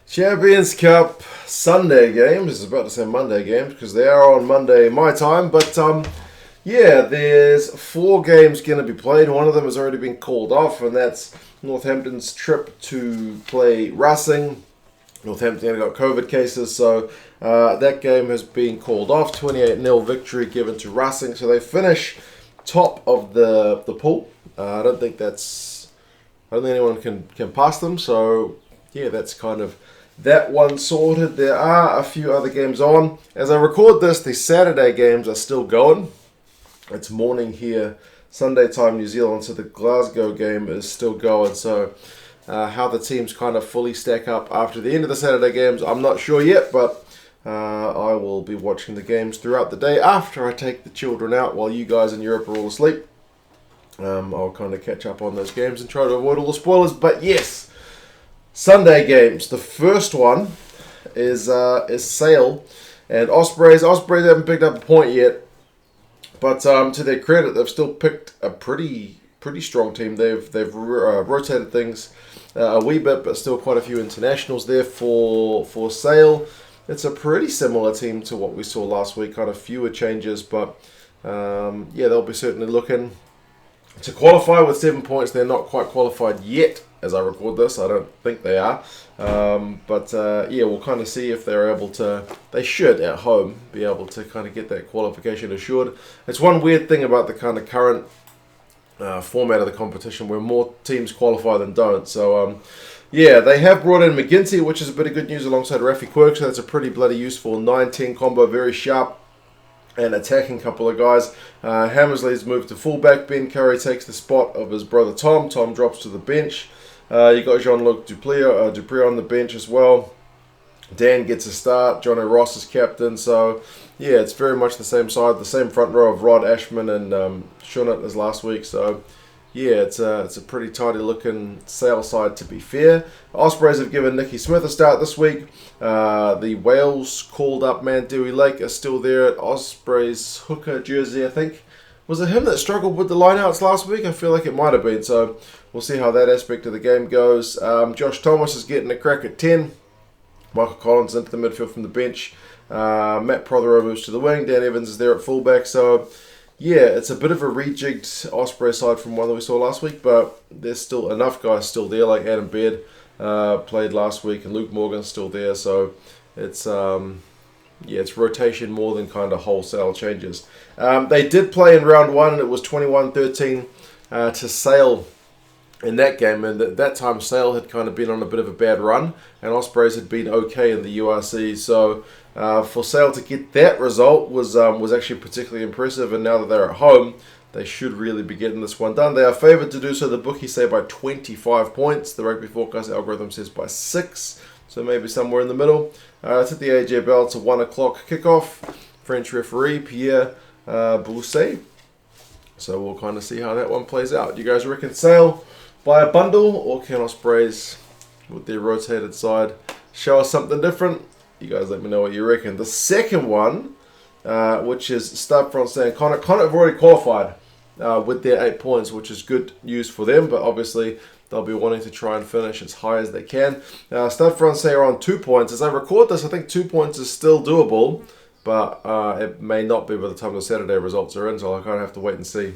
Champions Cup Sunday games. It's about to say Monday games because they are on Monday my time. But yeah, there's 4 games going to be played. One of them has already been called off, and that's Northampton's trip to play Racing. Northampton got COVID cases, so that game has been called off. 28-0 victory given to Racing, so they finish top of the pool. I don't think anyone can pass them. So yeah, that's kind of that one sorted. There are a few other games on. As I record this, the Saturday games are still going. It's morning here, Sunday time New Zealand, so the Glasgow game is still going. So how the teams kind of fully stack up after the end of the Saturday games, I'm not sure yet, but I will be watching the games throughout the day after I take the children out while you guys in Europe are all asleep. I'll kind of catch up on those games and try to avoid all the spoilers. But yes, Sunday games. The first one is SALe and Ospreys. Ospreys haven't picked up a point yet, but to their credit, they've still picked a pretty strong team. They've rotated things a wee bit, but still quite a few internationals there for SALe. It's a pretty similar team to what we saw last week. Kind of fewer changes, but yeah, they'll be certainly looking to qualify with 7 points. They're not quite qualified yet as I record this. I don't think they are. But yeah, we'll kind of see if they're able to. They should at home be able to kind of get that qualification assured. It's one weird thing about the kind of current format of the competition where more teams qualify than don't. So yeah, they have brought in McGinty, which is a bit of good news alongside Rafi Quirk. So that's a pretty bloody useful 9-10 combo, very sharp and attacking couple of guys. Hammersley's moved to fullback. Ben Curry takes the spot of his brother Tom. Tom drops to the bench. You got Jean-Luc Dupree on the bench as well. Dan gets a start. Johnny Ross is captain. So yeah, it's very much the same side, the same front row of Rod Ashman and Shunat as last week. So yeah, it's a pretty tidy looking SALe side, to be fair. Ospreys have given Nicky Smith a start this week. The Wales called up man Dewey Lake is still there at Ospreys hooker jersey, I think. Was it him that struggled with the lineouts last week? I feel like it might have been. So we'll see how that aspect of the game goes. Josh Thomas is getting a crack at 10. Michael Collins into the midfield from the bench. Matt Prothero moves to the wing. Dan Evans is there at fullback. So yeah, it's a bit of a rejigged Osprey side from one that we saw last week, but there's still enough guys still there, like Adam Baird played last week, and Luke Morgan's still there. So it's yeah, it's rotation more than kind of wholesale changes. They did play in round 1, and it was 21-13 to SALe in that game, and at that time SALe had kind of been on a bit of a bad run, and Ospreys had been okay in the URC. So for SALe to get that result was actually particularly impressive, and now that they're at home, they should really be getting this one done. They are favoured to do so, the bookies say, by 25 points. The Rugby Forecast algorithm says by 6, so maybe somewhere in the middle. It's at the AJ Bell. It's a 1 o'clock kickoff. French referee Pierre Bousset. So we'll kind of see how that one plays out. You guys reckon SALe by a bundle, or can Ospreys with their rotated side show us something different? You guys let me know what you reckon. The second one, which is Stade Francais and Connacht. Connacht have already qualified with their 8 points, which is good news for them, but obviously they'll be wanting to try and finish as high as they can. Stade Francais are on 2 points. As I record this, I think 2 points is still doable, but it may not be by the time the Saturday results are in, so I kind of have to wait and see.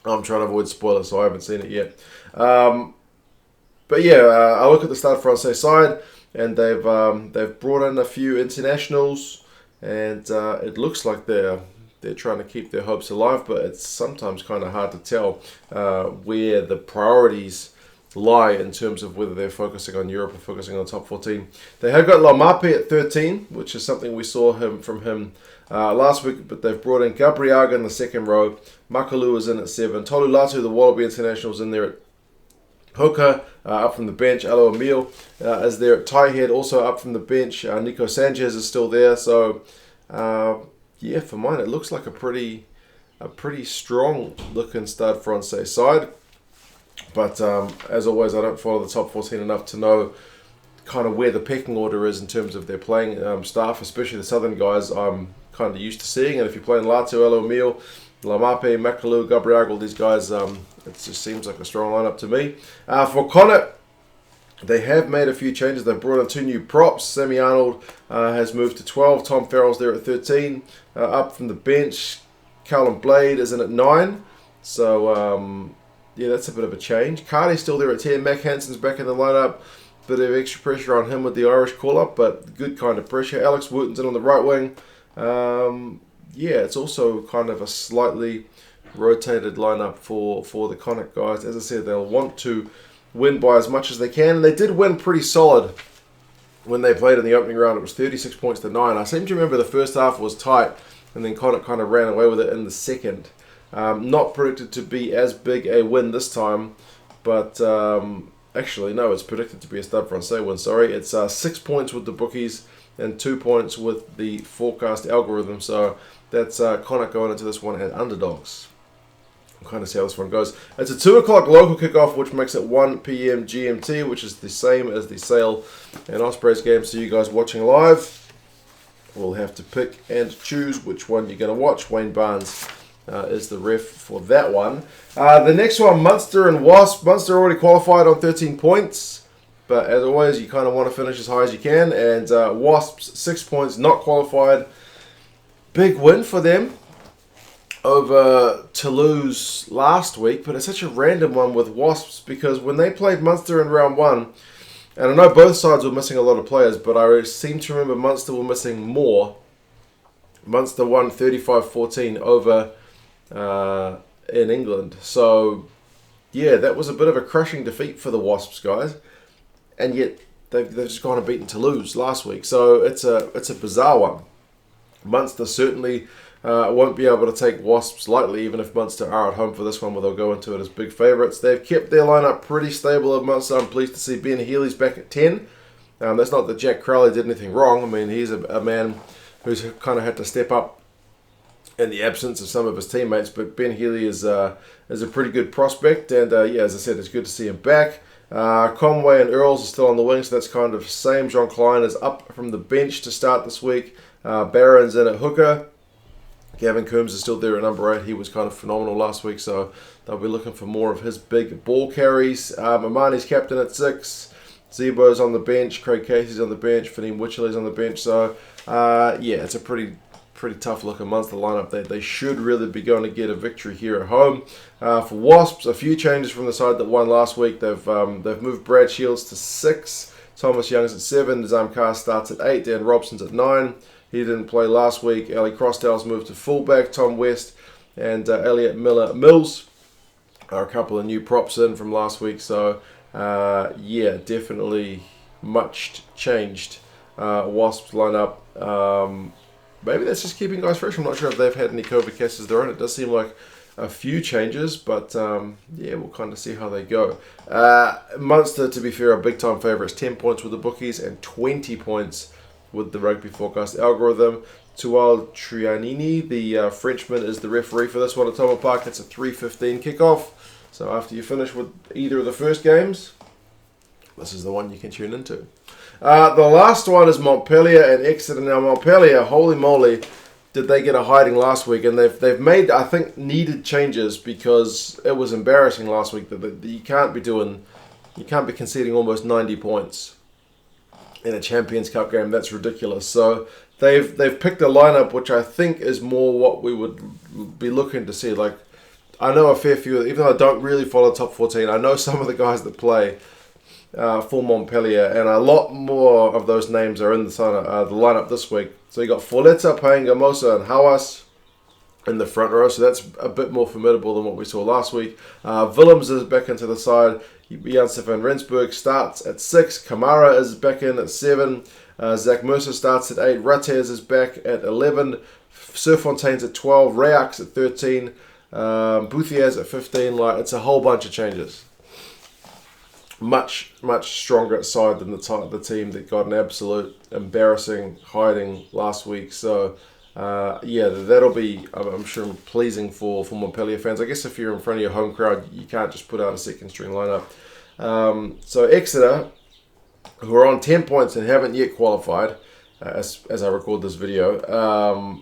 I'm trying to avoid spoilers, so I haven't seen it yet. But yeah, I look at the Stade Francais side, and they've brought in a few internationals, and it looks like they're trying to keep their hopes alive, but it's sometimes kind of hard to tell where the priorities lie in terms of whether they're focusing on Europe or focusing on the top 14. They have got Laumape at 13, which is something we saw from him last week, but they've brought in Gabriaga in the second row. Makalu is in at 7. Tolu Latu, the Wallaby international, is in there at hooker, up from the bench. Alo Emil is there at tight head, also up from the bench. Nico Sanchez is still there. So yeah, for mine, it looks like a pretty strong looking Stade Francais side. But as always, I don't follow the top 14 enough to know kind of where the pecking order is in terms of their playing staff, especially the southern guys I'm kind of used to seeing. And if you're playing Latu, Alo Emil, Lamape, Makalu, Gabriel, all these guys, it just seems like a strong lineup to me. For Connacht, They have made a few changes. They've brought in 2 new props. Sammy Arnold has moved to 12. Tom Farrell's there at 13. Up from the bench, Callum Blade is in at 9. So, yeah, that's a bit of a change. Cardi's still there at 10. Mac Hansen's back in the lineup. Bit of extra pressure on him with the Irish call-up, but good kind of pressure. Alex Wooten's in on the right wing. Yeah, it's also kind of a slightly rotated lineup for the Connacht guys. As I said, they'll want to win by as much as they can. They did win pretty solid when they played in the opening round. It was 36 points to 9. I seem to remember the first half was tight, and then Connacht kind of ran away with it in the second. Not predicted to be as big a win this time, but actually, no, it's predicted to be a Stade Francais win. Sorry, it's 6 points with the bookies and 2 points with the forecast algorithm. So that's Connacht going into this one as underdogs. We'll kind of see how this one goes. It's a 2 o'clock local kickoff, which makes it 1 p.m. GMT, which is the same as the SAL and Ospreys game. So you guys watching live will have to pick and choose which one you're going to watch. Wayne Barnes is the ref for that one. The next one, Munster and Wasps. Munster already qualified on 13 points. But as always, you kind of want to finish as high as you can. And Wasps, 6 points, not qualified. Big win for them over Toulouse last week, but it's such a random one with Wasps because when they played Munster in round 1, and I know both sides were missing a lot of players, but I seem to remember Munster were missing more. Munster won 35-14 over in England. So, yeah, that was a bit of a crushing defeat for the Wasps, guys. And yet, they've just gone and beaten Toulouse last week. So, it's a bizarre one. Munster certainly won't be able to take Wasps lightly, even if Munster are at home for this one, where they'll go into it as big favourites. They've kept their lineup pretty stable at Munster. I'm pleased to see Ben Healy's back at 10. That's not that Jack Crowley did anything wrong. I mean, he's a man who's kind of had to step up in the absence of some of his teammates, but Ben Healy is a pretty good prospect, and yeah, as I said, it's good to see him back. Conway and Earls are still on the wing, so that's kind of same. John Klein is up from the bench to start this week. Barron's in at hooker. Gavin Coombs is still there at number 8. He was kind of phenomenal last week, so they'll be looking for more of his big ball carries. Mamani's captain at 6. Zebo's on the bench. Craig Casey's on the bench. Faneem Wycherley's on the bench. So, yeah, it's a pretty tough looking Munster lineup. They should really be going to get a victory here at home. For Wasps, a few changes from the side that won last week. They've moved Brad Shields to 6. Thomas Young's at 7. Nizam Carr starts at 8. Dan Robson's at 9. He didn't play last week. Ali Crossdale's moved to fullback. Tom West and Elliot Mills are a couple of new props in from last week. So, yeah, definitely much changed. Wasps lineup. Maybe that's just keeping guys fresh. I'm not sure if they've had any COVID cases of their own. It does seem like a few changes, but yeah, we'll kind of see how they go. Munster, to be fair, are big-time favourites. 10 points with the bookies and 20 points with the Rugby Forecast algorithm. Tual Trianini, the Frenchman, is the referee for this one at Thoma Park. It's a 3:15 kickoff. So after you finish with either of the first games, this is the one you can tune into. The last one is Montpellier and Exeter. Now, Montpellier, holy moly, did they get a hiding last week. And they've made, I think, needed changes because it was embarrassing last week that you can't be conceding almost 90 points in a Champions Cup game. That's ridiculous. So they've picked a lineup which I think is more what we would be looking to see. Like, I know a fair few, even though I don't really follow top 14, I know some of the guys that play for Montpellier, and a lot more of those names are in the lineup this week. So you got Foleta, Paenga, Mosa, and Hawas in the front row, so that's a bit more formidable than what we saw last week. Willems is back into the side. Janse van Rensburg starts at 6. Kamara is back in at 7. Zach Mercer starts at 8. Rattez is back at 11. Surfontaine's at 12. Rayak's at 13. Bouthiaz at 15. Like, it's a whole bunch of changes. Much stronger side than the team that got an absolute embarrassing hiding last week. So, yeah, that'll be, I'm sure, pleasing for Montpellier fans. I guess if you're in front of your home crowd, you can't just put out a second string lineup. So Exeter, who are on 10 points and haven't yet qualified, as I record this video,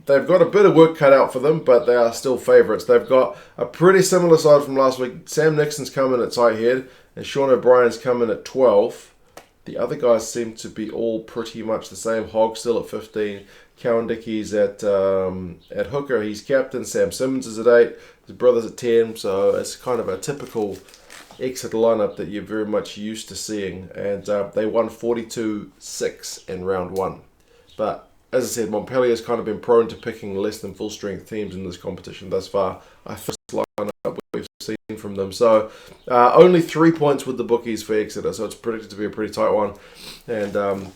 they've got a bit of work cut out for them, but they are still favourites. They've got a pretty similar side from last week. Sam Nixon's coming at tight head, and Sean O'Brien's coming at 12. The other guys seem to be all pretty much the same. Hogg still at 15. Cowan Dickey's at hooker. He's captain. Sam Simmons is at 8. His brother's at 10. So it's kind of a typical Exeter lineup that you're very much used to seeing. And they won 42-6 in round 1. But as I said, Montpellier has kind of been prone to picking less than full strength teams in this competition thus far. I think this lineup we've seen from them. So only 3 points with the bookies for Exeter. So it's predicted to be a pretty tight one. And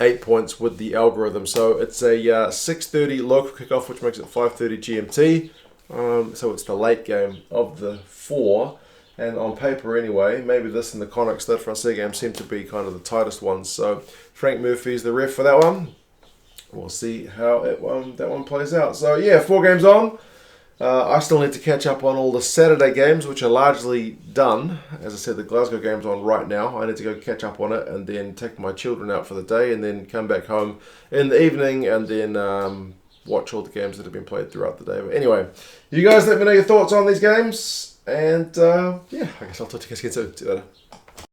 8 points with the algorithm. So it's a 6:30 local kickoff, which makes it 5:30 GMT. So it's the late game of the 4. And on paper anyway, maybe this and the Connacht Stade Francais game seem to be kind of the tightest ones. So Frank Murphy's the ref for that one. We'll see how that one plays out. So yeah, 4 games on. I still need to catch up on all the Saturday games, which are largely done. As I said, the Glasgow game's on right now. I need to go catch up on it and then take my children out for the day and then come back home in the evening and then watch all the games that have been played throughout the day. But anyway, you guys let me know your thoughts on these games. And yeah, I guess I'll talk to you guys again soon. See you later.